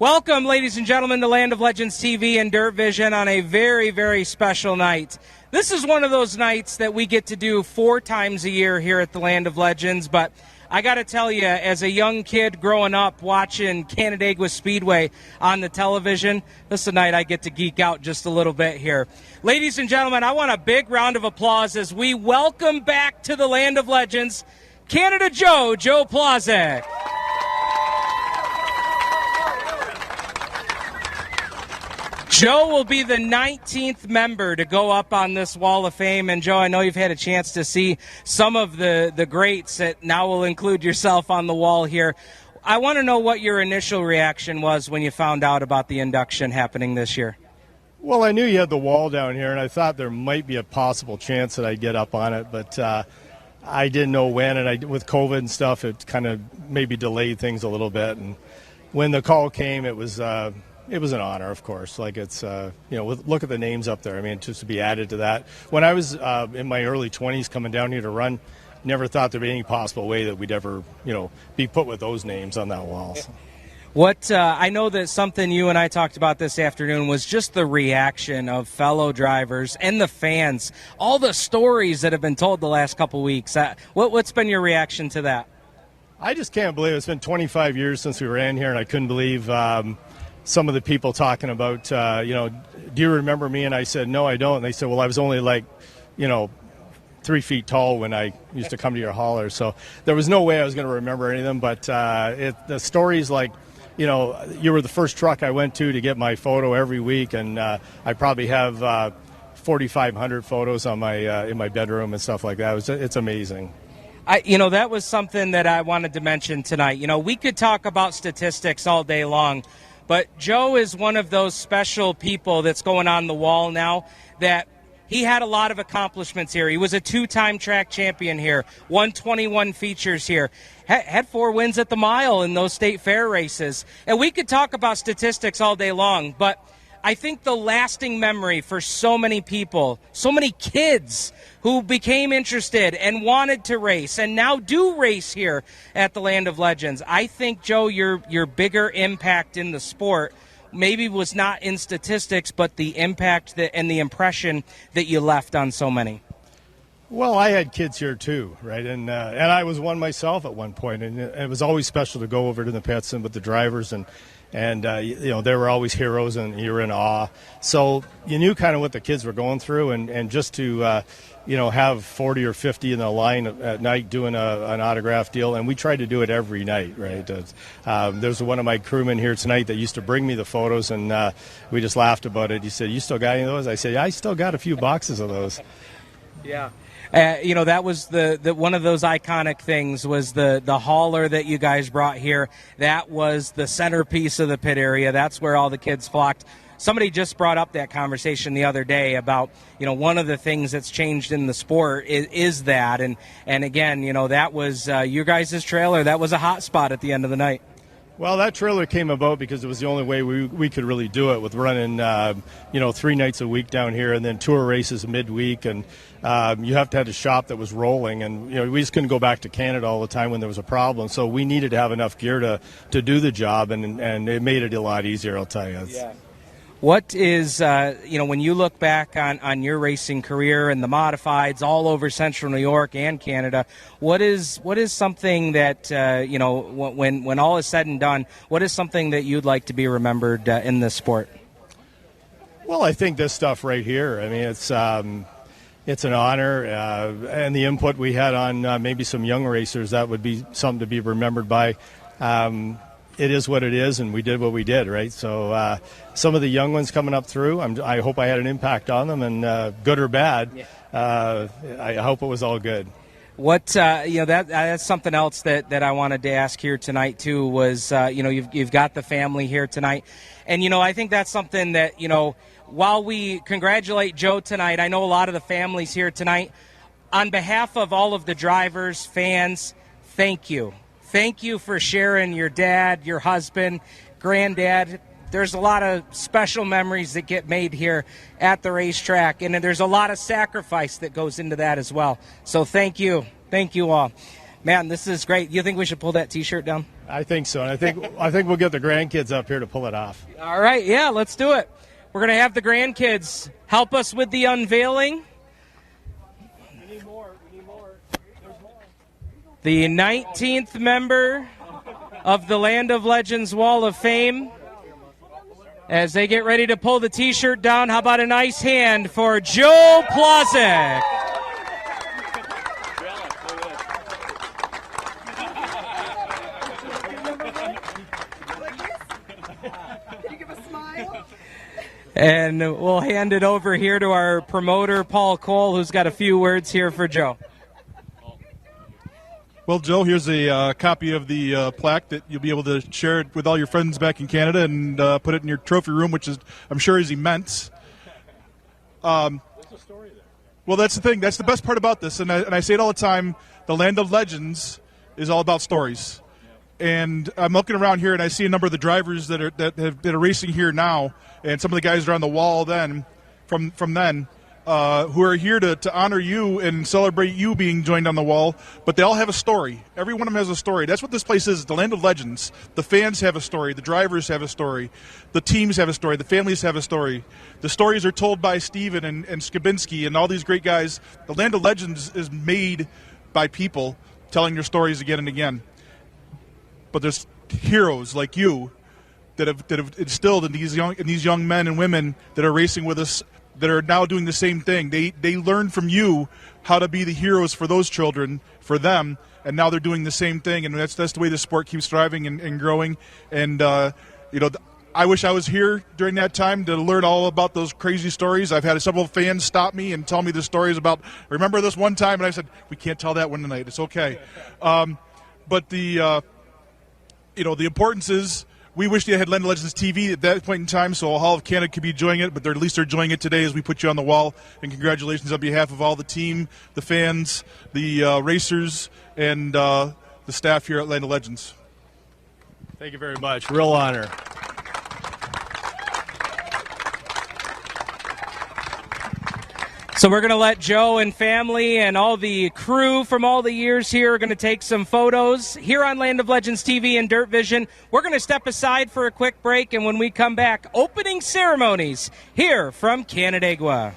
Welcome, ladies and gentlemen, to Land of Legends TV and DIRTVision on a very, very special night. This is one of those nights that we get to do 4 times a year here at the Land of Legends, but I got to tell you, as a young kid growing up watching Canandaigua Speedway on the television, this is a night I get to geek out just a little bit here. Ladies and gentlemen, I want a big round of applause as we welcome back to the Land of Legends, Canada Joe Plazek. Joe will be the 19th member to go up on this Wall of Fame. And, Joe, I know you've had a chance to see some of the greats that now will include yourself on the wall here. I want to know what your initial reaction was when you found out about the induction happening this year. Well, I knew you had the wall down here, and I thought there might be a possible chance that I'd get up on it, but I didn't know when. And with COVID and stuff, it kind of maybe delayed things a little bit. And when the call came, it was an honor, of course. Like look at the names up there. I mean, just to be added to that. When I was in my early 20s coming down here to run, never thought there'd be any possible way that we'd ever, be put with those names on that wall. What I know that something you and I talked about this afternoon was just the reaction of fellow drivers and the fans, all the stories that have been told the last couple weeks. What's been your reaction to that? I just can't believe it's been 25 years since we ran here, and I couldn't believe some of the people talking about, do you remember me? And I said, no, I don't. And they said, well, I was only 3 feet tall when I used to come to your hauler. So there was no way I was going to remember any of them. But the stories you were the first truck I went to get my photo every week. And I probably have 4,500 photos on in my bedroom and stuff like that. It's amazing. That was something that I wanted to mention tonight. We could talk about statistics all day long, but Joe is one of those special people that's going on the wall now that he had a lot of accomplishments here. He was a 2-time track champion here, won 21 features here, had 4 wins at the mile in those state fair races. And we could talk about statistics all day long, but I think the lasting memory for so many people, so many kids who became interested and wanted to race and now do race here at the Land of Legends. I think, Joe, your bigger impact in the sport maybe was not in statistics, but the impact and the impression that you left on so many. Well, I had kids here too, right? And I was one myself at one point, and it was always special to go over to the pits and with the drivers, and they were always heroes, and you were in awe. So you knew kind of what the kids were going through, and just to have 40 or 50 in the line at night doing an autograph deal, and we tried to do it every night, right? There's one of my crewmen here tonight that used to bring me the photos, and we just laughed about it. He said, "You still got any of those?" I said, "Yeah, I still got a few boxes of those." Yeah. That was the one of those iconic things was the hauler that you guys brought here. That was the centerpiece of the pit area. That's where all the kids flocked. Somebody just brought up that conversation the other day about, one of the things that's changed in the sport is that. And again, that was your guys' trailer. That was a hot spot at the end of the night. Well, that trailer came about because it was the only way we could really do it with running, 3 nights a week down here and then tour races midweek. And you have to have a shop that was rolling. And, we just couldn't go back to Canada all the time when there was a problem. So we needed to have enough gear to do the job, and it made it a lot easier, I'll tell you. Yeah. What is, when you look back on your racing career and the modifieds all over Central New York and Canada, what is something that, when all is said and done, what is something that you'd like to be remembered in this sport? Well, I think this stuff right here, I mean, it's an honor, and the input we had on maybe some young racers, that would be something to be remembered by. It is what it is, and we did what we did, right? So some of the young ones coming up through, I hope I had an impact on them, and good or bad, I hope it was all good. What that's something else that I wanted to ask here tonight too was you've got the family here tonight, and I think that's something that while we congratulate Joe tonight, I know a lot of the families here tonight. On behalf of all of the drivers, fans, thank you. Thank you for sharing your dad, your husband, granddad. There's a lot of special memories that get made here at the racetrack, and there's a lot of sacrifice that goes into that as well. So thank you. Thank you all. Man, this is great. You think we should pull that T-shirt down? I think so. And I think we'll get the grandkids up here to pull it off. All right, yeah, let's do it. We're going to have the grandkids help us with the unveiling. We need more. There's more. The 19th member of the Land of Legends Wall of Fame. As they get ready to pull the T-shirt down, how about a nice hand for Joe Plazek? And we'll hand it over here to our promoter, Paul Cole, who's got a few words here for Joe. Well, Joe, here's a copy of the plaque that you'll be able to share it with all your friends back in Canada and put it in your trophy room, which is, I'm sure, is immense. What's the story there? Well, that's the thing. That's the best part about this, and I say it all the time. The Land of Legends is all about stories. And I'm looking around here, and I see a number of the drivers that are racing here now, and some of the guys that are on the wall then, from then, who are here to honor you and celebrate you being joined on the wall. But they all have a story. Every one of them has a story. That's what this place is, the Land of Legends. The fans have a story. The drivers have a story. The teams have a story. The families have a story. The stories are told by Steven and Skabinski and all these great guys. The Land of Legends is made by people telling their stories again and again. But there's heroes like you that have instilled in these young men and women that are racing with us that are now doing the same thing. They learned from you how to be the heroes for those children, for them, and now they're doing the same thing. And that's the way the sport keeps thriving and growing. And I wish I was here during that time to learn all about those crazy stories. I've had several fans stop me and tell me the stories about, remember this one time? And I said, we can't tell that one tonight. It's okay. But the importance is, we wish they had Land of Legends TV at that point in time, so all of Canada could be enjoying it, but at least they're enjoying it today as we put you on the wall. And congratulations on behalf of all the team, the fans, the racers, and the staff here at Land of Legends. Thank you very much. Real honor. So we're going to let Joe and family and all the crew from all the years here are going to take some photos here on Land of Legends TV and DIRTVision. We're going to step aside for a quick break, and when we come back, opening ceremonies here from Canandaigua.